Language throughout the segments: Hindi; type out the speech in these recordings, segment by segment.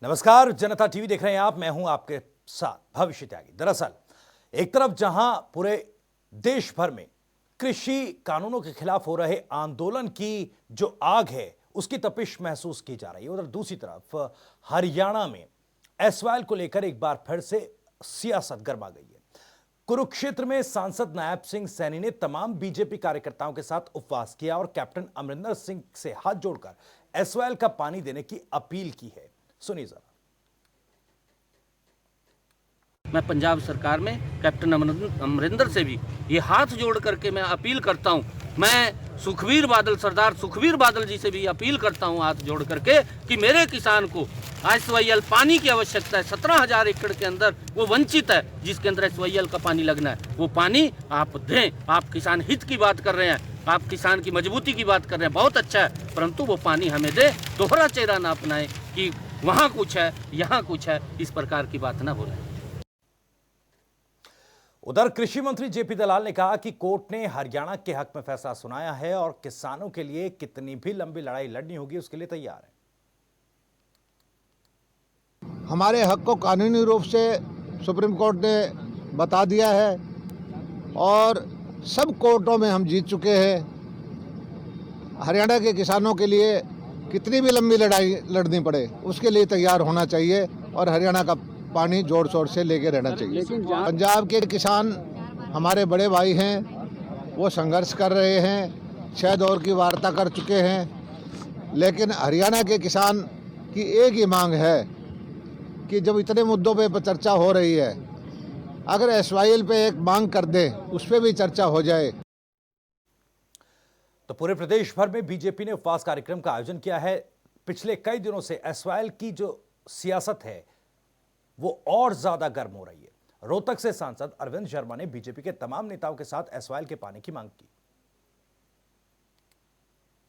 नमस्कार, जनता टीवी देख रहे हैं आप। मैं हूं आपके साथ भविष्य त्यागी। दरअसल एक तरफ जहां पूरे देश भर में कृषि कानूनों के खिलाफ हो रहे आंदोलन की जो आग है उसकी तपिश महसूस की जा रही है, उधर दूसरी तरफ हरियाणा में एसवाइएल को लेकर एक बार फिर से सियासत गर्मा गई है। कुरुक्षेत्र में सांसद नायब सिंह सैनी ने तमाम बीजेपी कार्यकर्ताओं के साथ उपवास किया और कैप्टन अमरिंदर सिंह से हाथ जोड़कर एसवाइएल का पानी देने की अपील की है। सुनिए जरा। मैं पंजाब सरकार में कैप्टन अमरिंदर से भी ये हाथ जोड़ करके मैं अपील करता हूं। मैं सरदार सुखबीर बादल जी से भी अपील करता हूं हाथ जोड़ करके कि मेरे किसान को एसवाइएल पानी की आवश्यकता है। 17,000 एकड़ के अंदर वो वंचित है, जिसके अंदर एसवाइएल का पानी लगना है। वो पानी आप दें। आप किसान हित की बात कर रहे हैं, आप किसान की मजबूती की बात कर रहे हैं, बहुत अच्छा है, परंतु वो पानी हमें दे। दोहरा चेहरा ना अपनाएं कि वहां कुछ है यहां कुछ है, इस प्रकार की बात ना बोलें। उधर कृषि मंत्री जेपी दलाल ने कहा कि कोर्ट ने हरियाणा के हक में फैसला सुनाया है और किसानों के लिए कितनी भी लंबी लड़ाई लड़नी होगी उसके लिए तैयार है। हमारे हक को कानूनी रूप से सुप्रीम कोर्ट ने बता दिया है और सब कोर्टों में हम जीत चुके हैं। हरियाणा के किसानों के लिए कितनी भी लंबी लड़ाई लड़नी पड़े उसके लिए तैयार होना चाहिए और हरियाणा का पानी जोर शोर से लेके रहना चाहिए। पंजाब के किसान हमारे बड़े भाई हैं, वो संघर्ष कर रहे हैं, 6 दौर की वार्ता कर चुके हैं, लेकिन हरियाणा के किसान की एक ही मांग है कि जब इतने मुद्दों पे चर्चा हो रही है, अगर एसवाइएल पे एक मांग कर दे उस पर भी चर्चा हो जाए। तो पूरे प्रदेश भर में बीजेपी ने उपवास कार्यक्रम का आयोजन किया है। पिछले कई दिनों से एसवाइएल की जो सियासत है वो और ज्यादा गर्म हो रही है। रोहतक से सांसद अरविंद शर्मा ने बीजेपी के तमाम नेताओं के साथ एसवाइएल के पानी की मांग की।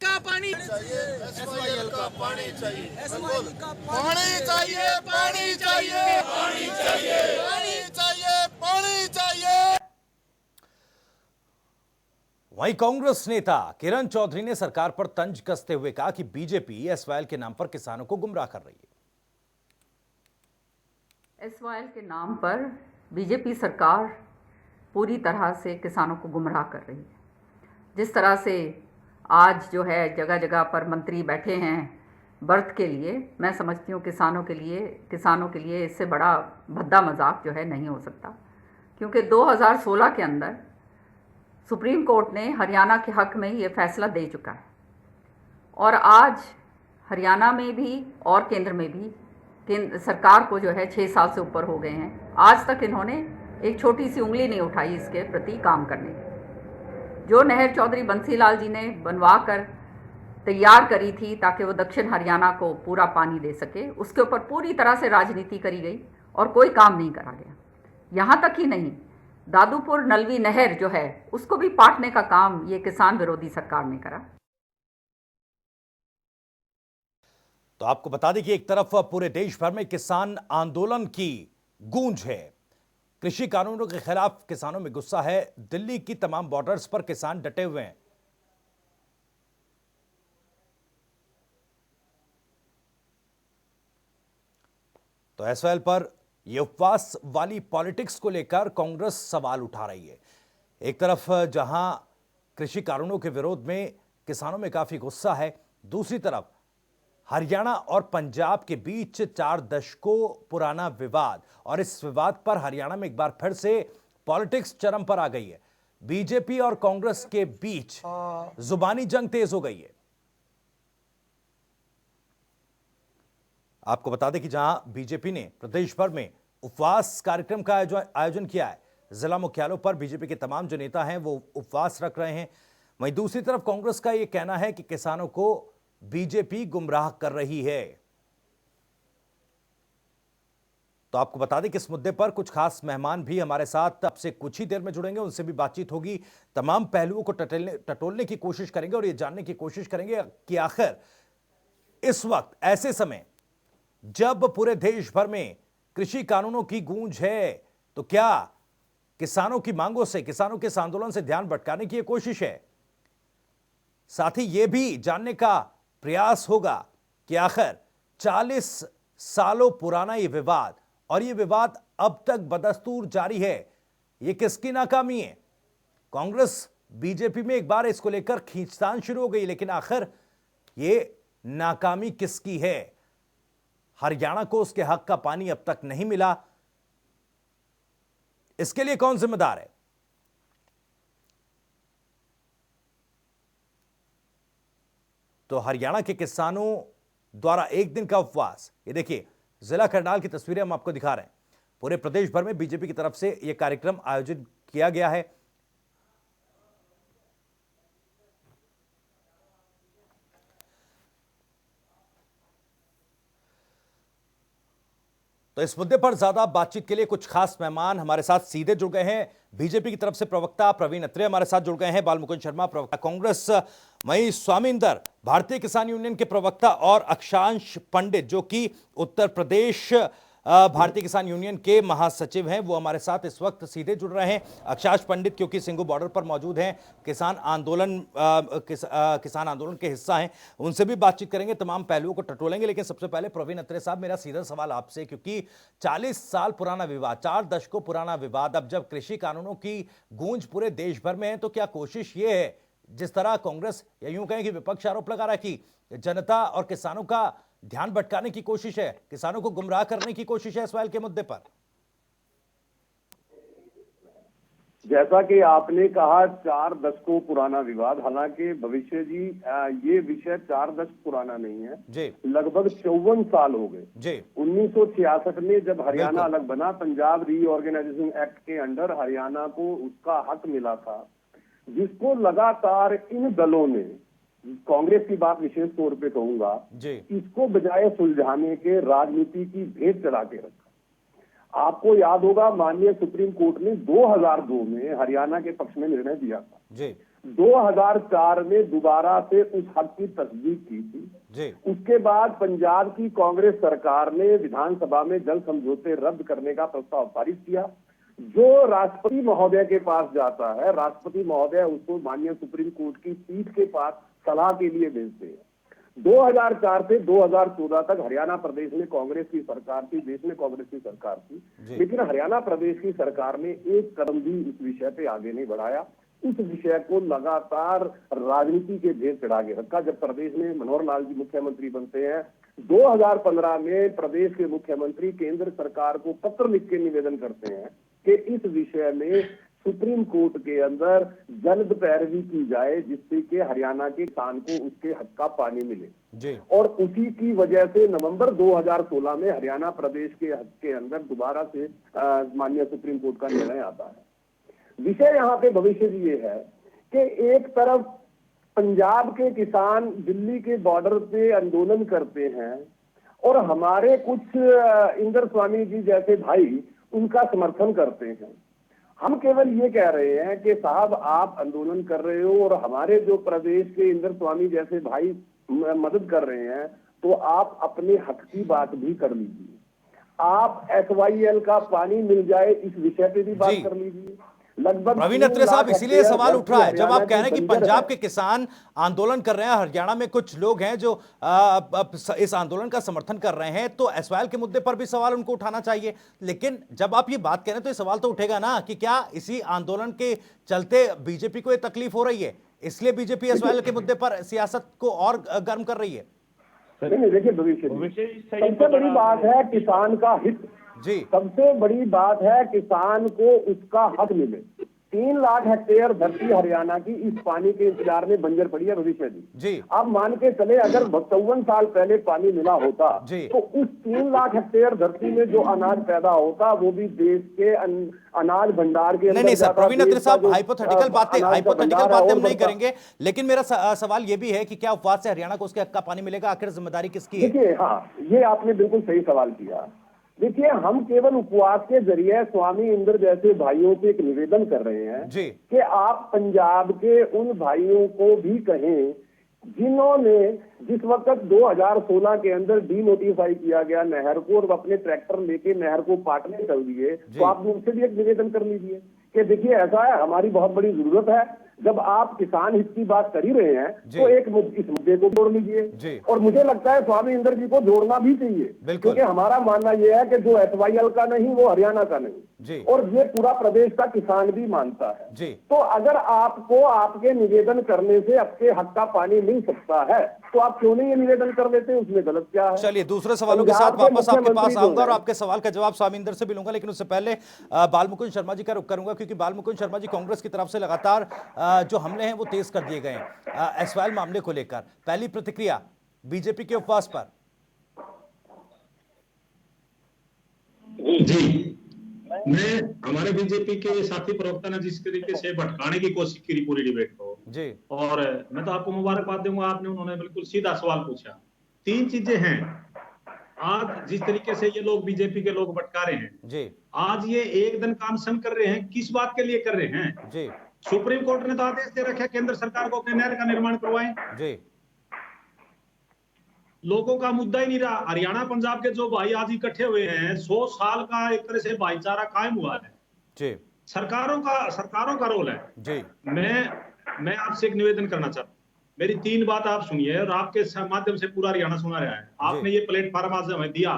पानी चाहिए, एसवाइएल का पानी चाहिए, पानी चाहिए, पानी चाहिए, पानी चाहिए, पानी चाहिए, पानी चाहिए। वहीं कांग्रेस नेता किरण चौधरी ने सरकार पर तंज कसते हुए कहा कि बीजेपी एसवाइएल के नाम पर किसानों को गुमराह कर रही है। एसवाइएल के नाम पर बीजेपी सरकार पूरी तरह से किसानों को गुमराह कर रही है। जिस तरह से आज जो है जगह जगह पर मंत्री बैठे हैं बर्थ के लिए, मैं समझती हूँ किसानों के लिए इससे बड़ा भद्दा मजाक जो है नहीं हो सकता, क्योंकि 2016 के अंदर सुप्रीम कोर्ट ने हरियाणा के हक में ये फैसला दे चुका है और आज हरियाणा में भी और केंद्र में भी सरकार को जो है 6 साल से ऊपर हो गए हैं, आज तक इन्होंने एक छोटी सी उंगली नहीं उठाई इसके प्रति काम करने की। जो नहर चौधरी बंसीलाल जी ने बनवा कर तैयार करी थी ताकि वो दक्षिण हरियाणा को पूरा पानी दे सके, उसके ऊपर पूरी तरह से राजनीति करी गई और कोई काम नहीं करा गया। यहाँ तक ही नहीं, दादूपुर नलवी नहर जो है उसको भी पाटने का काम ये किसान विरोधी सरकार ने करा। तो आपको बता दें कि एक तरफ पूरे देश भर में किसान आंदोलन की गूंज है। कृषि कानूनों के खिलाफ किसानों में गुस्सा है। दिल्ली की तमाम बॉर्डर्स पर किसान डटे हुए हैं। तो एसवाइएल पर यह उपवास वाली पॉलिटिक्स को लेकर कांग्रेस सवाल उठा रही है। एक तरफ जहां कृषि कानूनों के विरोध में किसानों में काफी गुस्सा है, दूसरी तरफ हरियाणा और पंजाब के बीच 4 दशकों पुराना विवाद, और इस विवाद पर हरियाणा में एक बार फिर से पॉलिटिक्स चरम पर आ गई है। बीजेपी और कांग्रेस के बीच जुबानी जंग तेज हो गई है। आपको बता दें कि जहां बीजेपी ने प्रदेश भर में उपवास कार्यक्रम का आयोजन किया है, जिला मुख्यालयों पर बीजेपी के तमाम जो नेता हैं वो उपवास रख रहे हैं, वहीं दूसरी तरफ कांग्रेस का यह कहना है कि किसानों को बीजेपी गुमराह कर रही है। तो आपको बता दें कि इस मुद्दे पर कुछ खास मेहमान भी हमारे साथ अब से कुछ ही देर में जुड़ेंगे, उनसे भी बातचीत होगी। तमाम पहलुओं को टटोलने की कोशिश करेंगे और यह जानने की कोशिश करेंगे कि आखिर इस वक्त ऐसे समय जब पूरे देश भर में कृषि कानूनों की गूंज है, तो क्या किसानों की मांगों से, किसानों के इस आंदोलन से ध्यान भटकाने की यह कोशिश है। साथ ही यह भी जानने का प्रयास होगा कि आखिर 40 सालों पुराना ये विवाद, और ये विवाद अब तक बदस्तूर जारी है। ये किसकी नाकामी है? कांग्रेस बीजेपी में एक बार इसको लेकर खींचतान शुरू हो गई, लेकिन आखिर ये नाकामी किसकी है? हरियाणा को उसके हक का पानी अब तक नहीं मिला, इसके लिए कौन जिम्मेदार है? तो हरियाणा के किसानों द्वारा एक दिन का उपवास। ये देखिए, जिला करनाल की तस्वीरें हम आपको दिखा रहे हैं। पूरे प्रदेश भर में बीजेपी की तरफ से यह कार्यक्रम आयोजित किया गया है। तो इस मुद्दे पर ज्यादा बातचीत के लिए कुछ खास मेहमान हमारे साथ सीधे जुड़ गए हैं। बीजेपी की तरफ से प्रवक्ता प्रवीण अत्रे हमारे साथ जुड़ गए हैं, बाल मुकुंद शर्मा प्रवक्ता कांग्रेस, मई स्वामींदर भारतीय किसान यूनियन के प्रवक्ता, और अक्षांश पंडित जो कि उत्तर प्रदेश भारतीय किसान यूनियन के महासचिव हैं, वो हमारे साथ इस वक्त सीधे जुड़ रहे हैं। अक्षांश पंडित क्योंकि सिंघू बॉर्डर पर मौजूद हैं, किसान आंदोलन के हिस्सा हैं, उनसे भी बातचीत करेंगे, तमाम पहलुओं को टटोलेंगे। लेकिन सबसे पहले प्रवीण अत्रे साहब, मेरा सीधा सवाल आपसे, क्योंकि 40 साल पुराना विवाद, 4 दशकों पुराना विवाद, अब जब कृषि कानूनों की गूंज पूरे देश भर में है, तो क्या कोशिश ये है, जिस तरह कांग्रेस या यूं कहें कि विपक्ष आरोप लगा रहा है कि जनता और किसानों का ध्यान भटकाने की कोशिश है, किसानों को गुमराह करने की कोशिश है इस सवाल के मुद्दे पर? जैसा कि आपने कहा 4 दशकों पुराना विवाद, हालांकि भविष्य जी ये विषय 4 दशक पुराना नहीं है जी, लगभग 54 साल हो गए जी। 1966 में जब हरियाणा अलग बना, पंजाब रीऑर्गेनाइजेशन एक्ट के अंडर हरियाणा को उसका हक मिला था, जिसको लगातार इन दलों ने, कांग्रेस की बात विशेष तौर पे कहूंगा, इसको बजाय सुलझाने के राजनीति की भेंट चढ़ा के रखा। आपको याद होगा, माननीय सुप्रीम कोर्ट ने 2002 में हरियाणा के पक्ष में निर्णय दिया था जी। 2004 में दोबारा से उस हक की तस्दीक की थी जी। उसके बाद पंजाब की कांग्रेस सरकार ने विधानसभा में जल समझौते रद्द करने का प्रस्ताव पारित किया, जो राष्ट्रपति महोदय के पास जाता है। राष्ट्रपति महोदय उसको माननीय सुप्रीम कोर्ट की पीठ के पास सलाह के लिए भेजते हैं। 2004 से 2014 तक हरियाणा प्रदेश में कांग्रेस की सरकार थी, देश में कांग्रेस की सरकार थी, लेकिन हरियाणा प्रदेश की सरकार ने एक कदम भी इस विषय पे आगे नहीं बढ़ाया। इस विषय को लगातार राजनीति के भेद चढ़ा के रखा। जब प्रदेश में मनोहर लाल जी मुख्यमंत्री बनते हैं, 2015 में प्रदेश के मुख्यमंत्री केंद्र सरकार को पत्र लिख के निवेदन करते हैं कि इस विषय में सुप्रीम कोर्ट के अंदर जल्द पैरवी की जाए, जिससे कि हरियाणा के किसान को उसके हक का पानी मिले जी। और उसी की वजह से नवंबर 2016 में हरियाणा प्रदेश के हक के अंदर दोबारा से माननीय सुप्रीम कोर्ट का निर्णय आता है। विषय यहाँ पे भविष्य ये है कि एक तरफ पंजाब के किसान दिल्ली के बॉर्डर पे आंदोलन करते हैं और हमारे कुछ इंदर स्वामी जी जैसे भाई उनका समर्थन करते हैं। हम केवल ये कह रहे हैं कि साहब आप आंदोलन कर रहे हो और हमारे जो प्रदेश के इंदर स्वामी जैसे भाई मदद कर रहे हैं, तो आप अपने हक की बात भी कर लीजिए। आप SYL का पानी मिल जाए इस विषय पे भी बात कर लीजिए। लगभग प्रवीण अत्रे साहब, इसीलिए सवाल उठ रहा है, जब आप कह रहे हैं कि पंजाब के किसान आंदोलन कर रहे हैं, हरियाणा में कुछ लोग हैं जो इस आंदोलन का समर्थन कर रहे हैं, तो SYL के मुद्दे पर भी सवाल उनको उठाना चाहिए। लेकिन जब आप ये बात कह रहे हैं तो ये सवाल तो उठेगा ना कि क्या इसी आंदोलन के चलते बीजेपी को ये तकलीफ हो रही है, इसलिए बीजेपी SYL के मुद्दे पर सियासत को और गर्म कर रही है? नहीं, देखिए भविष्य सबसे बड़ी बात है किसान का हित जी। सबसे बड़ी बात है किसान को उसका हक मिले। 3 लाख हेक्टेयर धरती हरियाणा की इस पानी के इंतजार में बंजर पड़ी है भविष्य जी। अब मान के चले अगर 52 साल पहले पानी मिला होता तो उस 3 लाख हेक्टेयर धरती में जो अनाज पैदा होता वो भी देश के अनाज भंडार के नहीं सर, प्रवीण अत्रे साहब, हाइपोथेटिकल बातें हम नहीं करेंगे, लेकिन मेरा सवाल ये भी है कि क्या उपवास से हरियाणा को उसके हक का पानी मिलेगा? आखिर जिम्मेदारी किसकी है? देखिए, हाँ, ये आपने बिल्कुल सही सवाल किया। देखिए, हम केवल उपवास के जरिए स्वामी इंदर जैसे भाइयों से एक निवेदन कर रहे हैं कि आप पंजाब के उन भाइयों को भी कहें जिन्होंने जिस वक्त 2016 के अंदर डीनोटिफाई किया गया नहर को और अपने ट्रैक्टर लेके नहर को पाटने चल दिए, तो आप उनसे भी एक निवेदन कर लीजिए कि देखिए ऐसा है, हमारी बहुत बड़ी जरूरत है, जब आप किसान हित की बात कर ही रहे हैं जी। तो एक इस मुद्दे को जोड़ जी। लीजिए। और मुझे लगता है स्वामी इंदर जी को जोड़ना भी चाहिए, बिल्कुल। क्योंकि हमारा मानना यह है कि जो SYL का नहीं वो हरियाणा का जी। नहीं, और ये पूरा प्रदेश का किसान भी मानता है। जी। तो अगर आपको आपके निवेदन करने से आपके हक का पानी मिल सकता है तो आप क्यों नहीं ये निवेदन कर लेते, उसमें गलत क्या है? चलिए दूसरे सवालों के साथ वापस आपके पास आऊंगा और आपके सवाल का जवाब स्वामी इंदर से भी लूंगा, लेकिन उससे पहले बालमुकुंद शर्मा जी का रुख करूंगा, क्योंकि बालमुकुंद शर्मा जी कांग्रेस की तरफ से लगातार जो हमले हैं वो तेज कर दिए गए हैं SYL मामले को लेकर। पहली प्रतिक्रिया बीजेपी के उपवास पर। जी, मैं हमारे बीजेपी के साथी प्रवक्ता ने जिस तरीके से भटकाने की कोशिश की पूरी डिबेट को जी। और मैं तो आपको मुबारकबाद दूंगा, आपने उन्होंने बिल्कुल सीधा सवाल पूछा। 3 चीजें हैं आज जिस तरीके से ये लोग बीजेपी के लोग भटका रहे हैं जी। आज ये एक दिन काम सन कर रहे हैं, किस बात के लिए कर रहे हैं? जी। सुप्रीम कोर्ट ने तो आदेश दे रखा है केंद्र सरकार को नहर का निर्माण करवाएं। जी। लोगों का मुद्दा ही नहीं रहा। हरियाणा पंजाब के जो भाई आज इकट्ठे हुए हैं, 100 साल का एक तरह से भाईचारा कायम हुआ है। जी। सरकारों का रोल है। जी। मैं आपसे एक निवेदन करना चाहता हूँ, मेरी 3 बात आप सुनिए और आपके माध्यम से पूरा हरियाणा सुना रहा है। आपने ये प्लेटफॉर्म आज हमें दिया,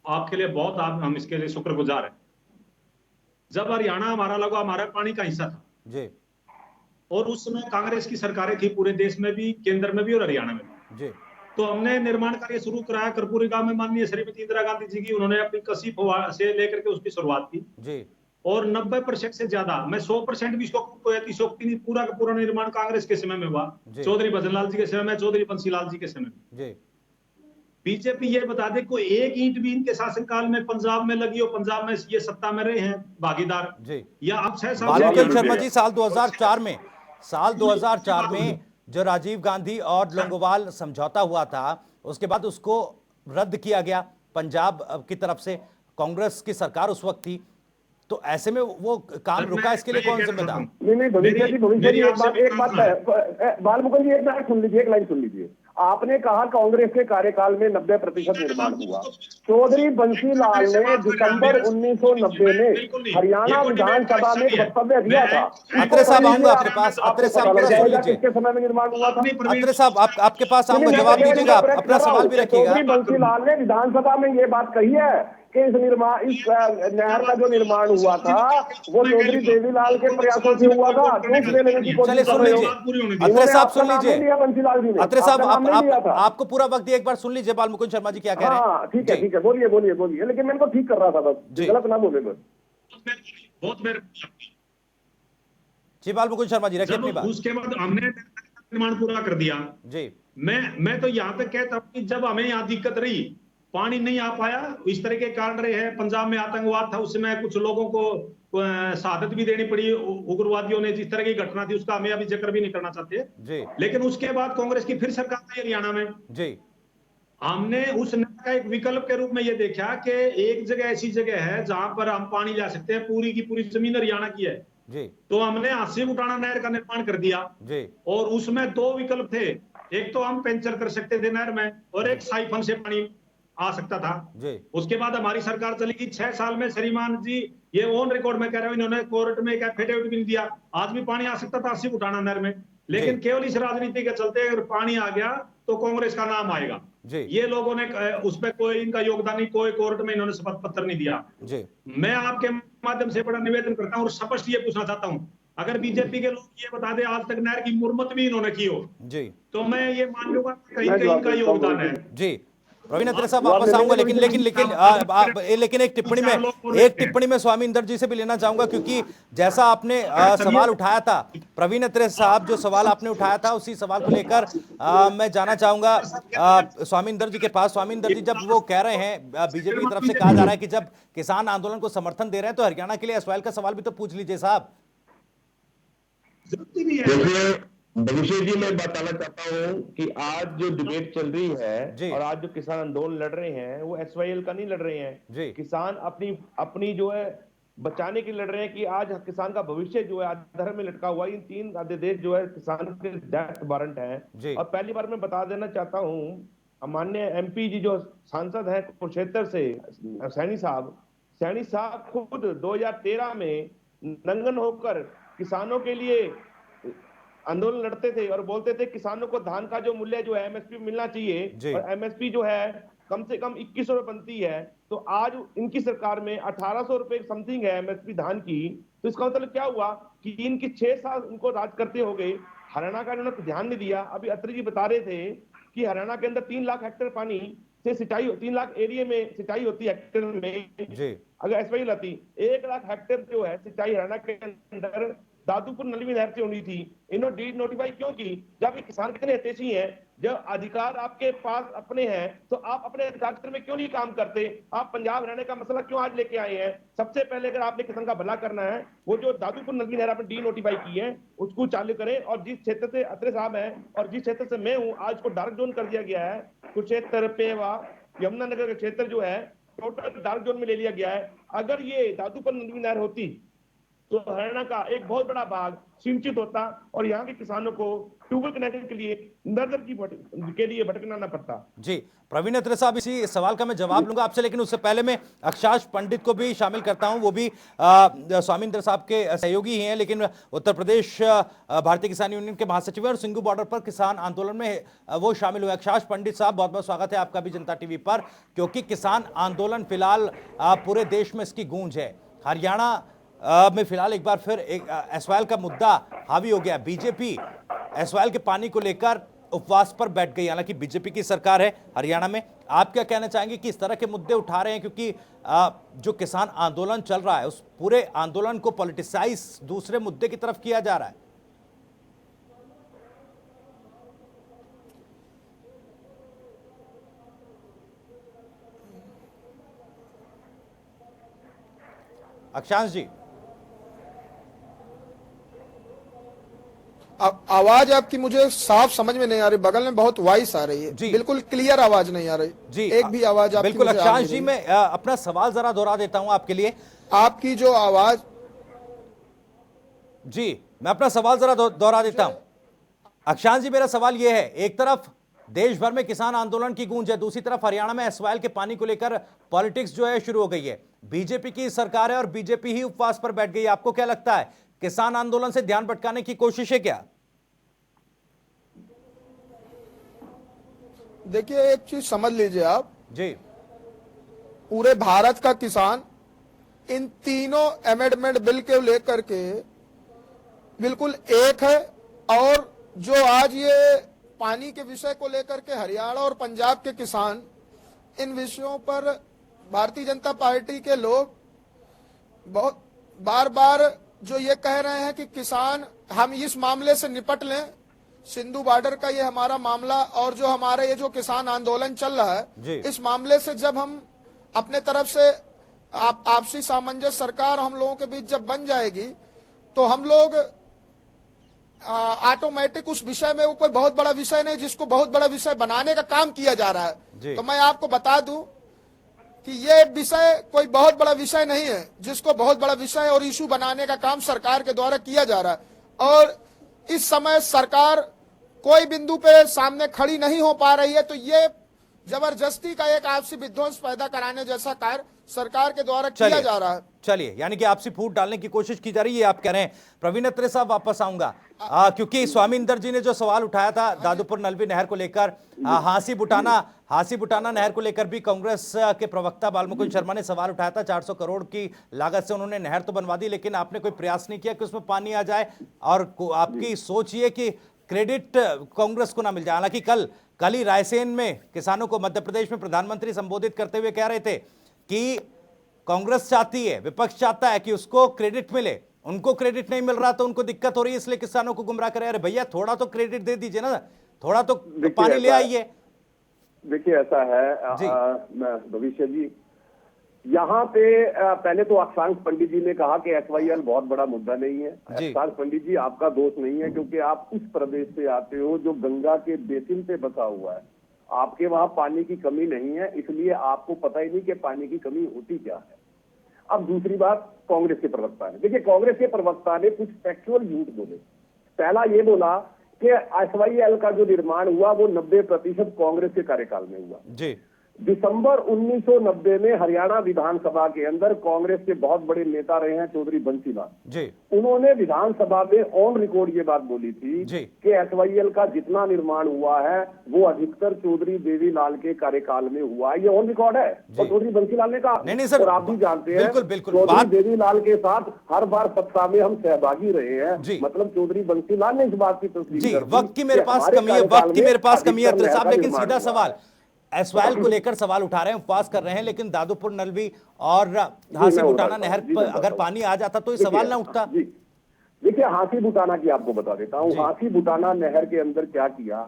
आपके लिए बहुत हम इसके लिए शुक्रगुजार हैं। जब हरियाणा हमारा लगा हमारा पानी का हिस्सा था जी। और उस समय कांग्रेस की सरकारें थी पूरे देश में भी, केंद्र में भी और हरियाणा में भी। जी। तो हमने निर्माण कार्य शुरू कराया कर्पूरी गांव में, माननीय श्रीमती इंदिरा गांधी जी की उन्होंने अपनी कसी से लेकर के उसकी शुरुआत की जी। और 90% से ज्यादा, मैं 100% भी शोक्ति नहीं, पूरा का पूरा निर्माण कांग्रेस के समय में हुआ, चौधरी भजनलाल जी के समय में, चौधरी बंसीलाल जी के समय में। बीजेपी ये बता दे कोई एक ईंट भी इनके शासनकाल में पंजाब में लगी हो, पंजाब में ये सत्ता में रहे हैं भागीदार जी। या अब 6 साल बालमुकुंद शर्मा जी, साल 2004 में जो राजीव गांधी और लोंगोवाल समझौता हुआ था उसके बाद उसको रद्द किया गया पंजाब की तरफ से, कांग्रेस की सरकार उस वक्त थी, तो ऐसे में वो काम रुका, इसके लिए कौन जिम्मेदार? नहीं भविष्य की एक बात है बालमुकुंद जी, एक मिनट सुन लीजिए, एक लाइन सुन लीजिए। आपने कहा कांग्रेस के कार्यकाल में 90% निर्माण हुआ। चौधरी बंसीलाल ने दिसंबर 1990 में हरियाणा विधानसभा में एक वक्तव्य दिया था। अत्रे साहब आऊंगा आपके पास, अत्रे साहब पूरा सुन लीजिए। किसके समय में निर्माण हुआ था? अत्रे साहब आपके पास आऊंगा, जवाब दीजिएगा, अपना सवाल भी रखिएगा। चौधरी बंसीलाल ने विधानसभा में ये बात कही है कि इस नहर का जो निर्माण हुआ था वो चौधरी देवीलाल के प्रयासों से हुआ था। चलिए सुन लीजिए, अत्रे साहब सुन लीजिए, अत्रे साहब आपको पूरा वक्त दिया, एक बार सुन लीजिए बालमुकुंद शर्मा जी क्या कह रहे हैं। ठीक है, ठीक है, बोलिए बोलिए बोलिए, लेकिन मैं तो ठीक कर रहा था, बस गलत ना बोले बस। जी बालमुकुंद शर्मा जी रखिए अपनी बात। उसके बाद हमने निर्माण पूरा कर दिया जी। मैं तो यहाँ तक कहता हूँ कि जब हमें यहाँ दिक्कत रही, पानी नहीं आ पाया, इस तरह के कारण रहे हैं, पंजाब में आतंकवाद था, उसमें कुछ लोगों को शहादत भी देनी पड़ी उग्रवादियों ने, जिस तरह की घटना थी उसका हमें अभी जिक्र भी नहीं करना चाहते जी। लेकिन उसके बाद कांग्रेस की फिर सरकार आई हरियाणा में जी। हमने उस नहर का एक विकल्प के रूप में ये देखा कि एक जगह ऐसी जगह है जहां पर हम पानी ला सकते हैं, पूरी की पूरी जमीन हरियाणा की है जी। तो हमने हासिल उठाना नहर का निर्माण कर दिया जी। और उसमें 2 विकल्प थे, एक तो हम पेंचर कर सकते थे नहर में और एक साइफन से पानी आ सकता था जी। उसके बाद हमारी सरकार चली गई 6 साल में, श्रीमान जी ये ऑन रिकॉर्ड में कह रहे हो, इन्होंने कोर्ट में एक एफिडेविट भी नहीं दिया, आज भी पानी आ सकता था हासिल उठाना नहर में, लेकिन केवल इस राजनीति के चलते अगर पानी आ गया तो कांग्रेस का नाम आएगा जी। ये लोगों ने उस पर कोई इनका योगदान नहीं, कोई कोर्ट में इन्होंने शपथ पत्र नहीं दिया जी। मैं आपके माध्यम से बड़ा निवेदन करता हूँ और स्पष्ट ये पूछना चाहता हूँ, अगर बीजेपी के लोग ये बता दे आज तक नहर की मुरम्मत भी इन्होंने की हो जी, तो मैं ये मान लूंगा कहीं कहीं इनका योगदान है जी। प्रवीण अत्रे साहब वापस आऊंगा, लेकिन एक टिप्पणी में स्वामी इंदर जी से भी लेना चाहूंगा, क्योंकि जैसा आपने सवाल उठाया था, प्रवीण अत्रे साहब जो सवाल आपने उठाया था उसी सवाल को लेकर मैं जाना चाहूंगा स्वामी इंदर जी के पास। स्वामी इंदर जी, जब वो कह रहे हैं, बीजेपी की तरफ से कहा जा रहा है कि जब किसान आंदोलन को समर्थन दे रहे हैं तो हरियाणा के लिए SYL का सवाल भी तो पूछ लीजिए साहब। भविष्य जी, मैं बताना चाहता हूँ कि आज जो डिबेट चल रही है और आज जो किसान आंदोलन लड़ रहे हैं वो SYL का नहीं लड़ रहे हैं, किसान अपनी जो है बचाने के लड़ रहे हैं कि आज किसान का भविष्य जो है अधर में लटका हुआ। इन 3 आदेश जो है किसान के डेथ वारंट है। और पहली बार मैं बता देना चाहता हूँ, माननीय MP जी जो सांसद है कुरुक्षेत्र से, सैनी साहब खुद 2013 में नंगन होकर किसानों के लिए आंदोलन लड़ते थे और बोलते थे किसानों को धान का जो मूल्य जो है एमएसपी मिलना चाहिए, और एमएसपी जो है कम से कम 2100 रुपए बनती है, तो आज इनकी सरकार में 1800 रुपए समथिंग है एमएसपी धान की। तो इसका मतलब क्या हुआ कि इनकी 6 साल इनको राज करते हो गए, हरियाणा का इन्होंने ध्यान नहीं दिया। अभी अत्री जी बता रहे थे कि हरियाणा के अंदर 3 लाख हेक्टेयर पानी से सिंचाई, 3 लाख एरिया में सिंचाई होती है हेक्टेयर में। अगर एसवाई लाती 1 लाख हेक्टेयर जो है सिंचाई हरियाणा के अंदर दादूपुर नली नहर से होनी थी, इन्होंने डी नोटिफाई क्यों की? जब ये किसान कितने हितैषी हैं, जब अधिकार आपके पास अपने हैं, तो आप अपने अधिकार क्षेत्र में क्यों नहीं काम करते? आप पंजाब हरियाणा का मसला क्यों आज लेके आए हैं? सबसे पहले अगर आपने किसान का भला करना है, वो जो दादूपुर नली नहर आपने डी नोटिफाई की है उसको चालू करें। और जिस क्षेत्र से अत्रे साहब है और जिस क्षेत्र से मैं हूँ, आज को डार्क जोन कर दिया गया है। कुरुक्षेत्र, पेवा, यमुनानगर का क्षेत्र जो है टोटल डार्क जोन में ले लिया गया है। अगर ये दादूपुर नली नहर होती तो हरियाणा का एक बहुत बड़ा भाग सिंचित होता और यहाँ के किसानों को ट्यूबवेल कनेक्शन के लिए नर्मदा के लिए भटकना न पड़ता। जी प्रवीण अत्रे साहब, इसी सवाल का मैं जवाब लूंगा आपसे, लेकिन उससे पहले मैं अक्षाश पंडित को भी शामिल करता हूं। वो भी स्वामींद्र साहब के सहयोगी ही हैं, लेकिन उत्तर प्रदेश भारतीय किसान यूनियन के महासचिव हैं और सिंघू बॉर्डर पर किसान आंदोलन में वो शामिल हुए। अक्षाश पंडित साहब, बहुत बहुत स्वागत है आपका भी जनता टीवी पर, क्योंकि किसान आंदोलन फिलहाल पूरे देश में इसकी गूंज है। हरियाणा में फिलहाल एक बार फिर एसवाईएल का मुद्दा हावी हो गया। बीजेपी एसवाईएल के पानी को लेकर उपवास पर बैठ गई, हालांकि बीजेपी की सरकार है हरियाणा में। आप क्या कहना चाहेंगे कि इस तरह के मुद्दे उठा रहे हैं, क्योंकि जो किसान आंदोलन चल रहा है उस पूरे आंदोलन को पॉलिटिसाइज दूसरे मुद्दे की तरफ किया जा रहा है? अक्षांश जी, आवाज आपकी मुझे साफ समझ में नहीं आ रही, बगल में बहुत वॉइस आ रही है जी, बिल्कुल क्लियर आवाज नहीं आ रही जी। एक भी आवाज आपकी बिल्कुल अक्षांश जी, मैं अपना सवाल जरा दोहरा देता हूं आपके लिए। आपकी जो आवाज जी, मैं अपना सवाल जरा दोहरा देता हूं। अक्षांश जी, मेरा सवाल यह है, एक तरफ देश भर में किसान आंदोलन की गूंज है, दूसरी तरफ हरियाणा में एसवाईएल के पानी को लेकर पॉलिटिक्स जो है शुरू हो गई है। बीजेपी की सरकार है और बीजेपी ही उपवास पर बैठ गई है। आपको क्या लगता है, किसान आंदोलन से ध्यान भटकाने की कोशिश है क्या? देखिए, एक चीज समझ लीजिए आप जी, पूरे भारत का किसान इन तीनों अमेंडमेंट बिल के लेकर के बिल्कुल एक है। और जो आज ये पानी के विषय को लेकर के हरियाणा और पंजाब के किसान, इन विषयों पर भारतीय जनता पार्टी के लोग बहुत बार बार जो ये कह रहे हैं कि किसान, हम इस मामले से निपट लें, सिंधु बॉर्डर का ये हमारा मामला और जो हमारे ये जो किसान आंदोलन चल रहा है, इस मामले से जब हम अपने तरफ से आपसी सामंजस्य सरकार हम लोगों के बीच जब बन जाएगी, तो हम लोग ऑटोमेटिक उस विषय में, वो कोई बहुत बड़ा विषय नहीं जिसको बहुत बड़ा विषय बनाने का काम किया जा रहा है। तो मैं आपको बता दूं कि ये विषय कोई बहुत बड़ा विषय नहीं है जिसको बहुत बड़ा विषय और इशू बनाने का काम सरकार के द्वारा किया जा रहा है। और इस समय सरकार कोई बिंदु पे सामने खड़ी नहीं हो पा रही है, तो ये जबरदस्ती का एक आपसी विध्वंस पैदा कराने जैसा कार्य सरकार के द्वारा किया जा रहा है। चलिए, यानी कि आपसी फूट डालने की कोशिश की जा रही है, आप कह रहे हैं। प्रवीण अत्रे साहब, वापस आऊंगा क्योंकि स्वामींदर जी ने जो सवाल उठाया था दादूपुर नलवी नहर को लेकर, हांसी बुटाना नहर को लेकर भी कांग्रेस के प्रवक्ता बालमुकुंद शर्मा ने सवाल उठाया था। 400 करोड़ की लागत से उन्होंने नहर तो बनवा दी, लेकिन आपने कोई प्रयास नहीं किया कि उसमें पानी आ जाए, और आपकी सोच ये कि क्रेडिट कांग्रेस को ना मिल जाए। हालांकि कल ही रायसेन में किसानों को मध्य प्रदेश में प्रधानमंत्री संबोधित करते हुए कह रहे थे कि कांग्रेस चाहती है, विपक्ष चाहता है कि उसको क्रेडिट मिले, उनको क्रेडिट नहीं मिल रहा तो उनको दिक्कत हो रही है, इसलिए किसानों को गुमराह करे। अरे भैया, थोड़ा तो क्रेडिट दे दीजिए ना, थोड़ा तो पानी ले आइए। देखिए, ऐसा है भविष्य जी, यहाँ पे पहले तो अक्षांश पंडित जी ने कहा कि एसवाईएल बहुत बड़ा मुद्दा नहीं है। अक्षांश पंडित जी, आपका दोष नहीं है, क्योंकि आप उस प्रदेश से आते हो जो गंगा के बेसिन पे बसा हुआ है। आपके वहां पानी की कमी नहीं है, इसलिए आपको पता ही नहीं कि पानी की कमी होती क्या है। अब दूसरी बात, कांग्रेस के प्रवक्ता ने, देखिए, कांग्रेस के प्रवक्ता ने कुछ फैक्चुअल झूठ बोले। पहला ये बोला कि एसवाईएल का जो निर्माण हुआ वो 90% कांग्रेस के कार्यकाल में हुआ जी। दिसंबर 1990 में हरियाणा विधानसभा के अंदर कांग्रेस के बहुत बड़े नेता रहे हैं चौधरी बंसीलाल जी। उन्होंने विधानसभा में ऑन रिकॉर्ड ये बात बोली थी कि एसवाईएल का जितना निर्माण हुआ है वो अधिकतर चौधरी देवीलाल के कार्यकाल में हुआ है। ये ऑन रिकॉर्ड है और चौधरी बंसीलाल ने कहा। नहीं सर, और आप भी जानते हैं चौधरी देवीलाल के साथ हर बार सत्ता में हम सहभागी रहे हैं, मतलब चौधरी बंसीलाल ने इस बात की तस्दीक। वक्त की मेरे पास कमी है, वक्त की मेरे पास कमी है अत्रे साहब, लेकिन सीधा सवाल एसवाईएल को लेकर सवाल उठा रहे हैं, उपवास कर रहे हैं, लेकिन दादूपुर नलवी और हांसी बुटाना नहर पर अगर पानी आ जाता तो ये सवाल ना उठता। देखिए हांसी बुटाना की आपको बता देता हूँ। हांसी बुटाना नहर के अंदर क्या किया,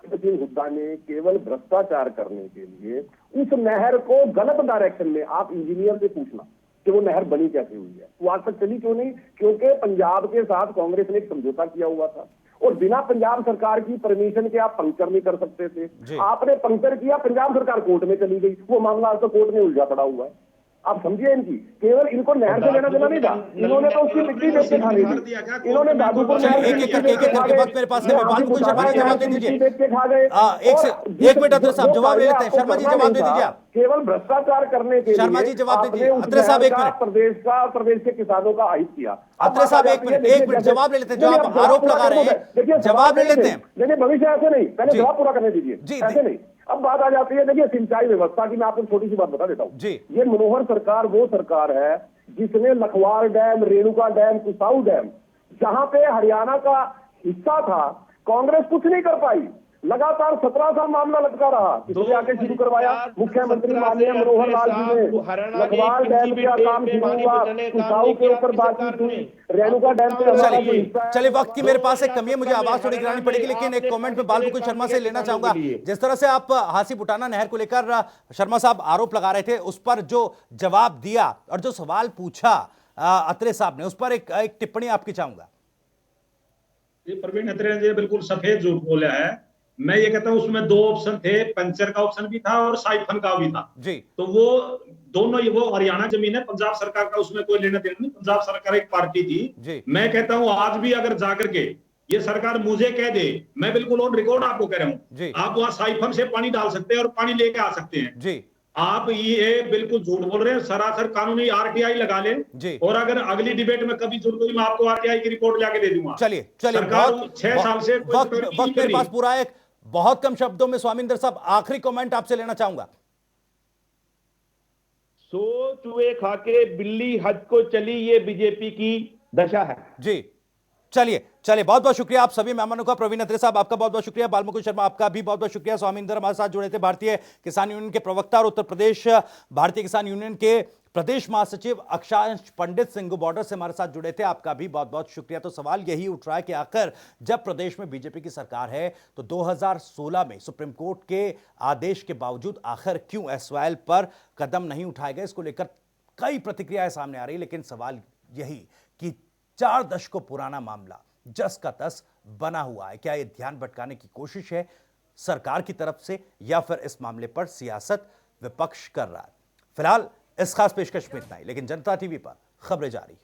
हुड्डा ने केवल भ्रष्टाचार करने के लिए उस नहर को गलत डायरेक्शन में, आप इंजीनियर से पूछना कि वो नहर बनी कैसे हुई है, वो आज तक चली क्यों नहीं? क्योंकि पंजाब के साथ कांग्रेस ने एक समझौता किया हुआ था और बिना पंजाब सरकार की परमिशन के आप पंक्चर नहीं कर सकते थे। आपने पंक्चर किया, पंजाब सरकार कोर्ट में चली गई, वो मामला आज तो कोर्ट में उलझा पड़ा हुआ है। आप समझिए इनकी, केवल इनको नहर से लेना देना नहीं था, इन्होंने तो उसकी मिट्टी बेच के खा ली थी। इन्होंने दादूपुर मेरे पास शर्मा जी जवाब दे दीजिए। बेच के खा गए। एक मिनट अत्रे साहब जवाब ले लेते हैं। शर्मा जी जवाब दे दीजिए आप। केवल भ्रष्टाचार करने के लिए शर्मा जी जवाब दे दीजिए। अत्रे साहब एक मिनट, प्रदेश के किसानों का अहित किया। अत्रे साहब एक मिनट जवाब ले लेते हैं। जो आप आरोप लगा रहे हैं जवाब ले लेते हैं। देखिए भविष्य ऐसे नहीं, पहले जवाब पूरा करने दीजिए, ऐसे नहीं। अब बात आ जाती है देखिए सिंचाई व्यवस्था की। मैं आपको छोटी सी बात बता देता हूँ। ये मनोहर सरकार वो सरकार है जिसने Lakhwar dam, Renuka dam, Kisau dam, जहां पे हरियाणा का हिस्सा था, कांग्रेस कुछ नहीं कर पाई। लगातार 17 साल मामला लटका रहा, इसलिए आके शुरू करवाया मुख्यमंत्री माननीय मनोहर लाल जी ने। लखवार डैम का काम शुरू हुआ, कुसाऊ के ऊपर बातचीत हुई, रेणुका डैम पे। चलिए वक्त की मेरे पास एक कमी है, मुझे आवाज थोड़ी गिरानी पड़ेगी, लेकिन एक कमेंट में बालमुकुंद शर्मा से लेना चाहूंगा। जिस तरह से आप हांसी बुटाना नहर को लेकर शर्मा साहब आरोप लगा रहे थे, उस पर जो जवाब दिया और जो सवाल पूछा अत्रे साहब ने, उस पर एक टिप्पणी आपकी चाहूंगा। प्रवीण अत्रे जी बिल्कुल सफेद झूठ बोला है। मैं ये कहता हूँ उसमें दो ऑप्शन थे, पंचर का ऑप्शन भी था और साइफन का भी था जी। तो वो दोनों, ये वो हरियाणा जमीन है, पंजाब सरकार का उसमें कोई लेना देना नहीं। पंजाब सरकार एक पार्टी थी। मैं कहता हूँ आज भी अगर जाकर के ये सरकार मुझे कह दे, मैं बिल्कुल ऑन रिकॉर्ड आपको कह रहा हूँ, आप वहां साइफन से पानी डाल सकते हैं और पानी लेके आ सकते हैं जी। आप ये बिल्कुल झूठ बोल रहे हैं। सरासर कानूनी आरटीआई लगा लें और अगर अगली डिबेट में कभी जरूरत हुई मैं आपको आरटीआई की रिपोर्ट लाके दे दूंगा। चलिए 6 साल से वक्त मेरे पास पूरा है। बहुत कम शब्दों में स्वामिंदर साहब आखिरी कमेंट आपसे लेना चाहूंगा। सो चूहे खाके बिल्ली हज को चली, ये बीजेपी की दशा है जी। चलिए बहुत बहुत शुक्रिया आप सभी मेहमानों का। प्रवीण अत्रे साहब आपका बहुत बहुत शुक्रिया, बालमुकुंद शर्मा आपका भी बहुत बहुत शुक्रिया। स्वामिंदर हमारे साथ जुड़े थे, भारतीय किसान यूनियन के प्रवक्ता और उत्तर प्रदेश भारतीय किसान यूनियन के प्रदेश महासचिव अक्षांश पंडित सिंघू बॉर्डर से हमारे साथ जुड़े थे, आपका भी बहुत बहुत शुक्रिया। तो सवाल यही उठ रहा है कि आखिर जब प्रदेश में बीजेपी की सरकार है तो 2016 में सुप्रीम कोर्ट के आदेश के बावजूद आखिर क्यों एसवाईएल पर कदम नहीं उठाए गए? इसको लेकर कई प्रतिक्रियाएं सामने आ रही, लेकिन सवाल यही कि 4 दशकों पुराना मामला जस का तस बना हुआ है। क्या यह ध्यान भटकाने की कोशिश है सरकार की तरफ से, या फिर इस मामले पर सियासत विपक्ष कर रहा है? फिलहाल इस खास पेशकश में इतना ही, लेकिन जनता टीवी पर खबरें जारी।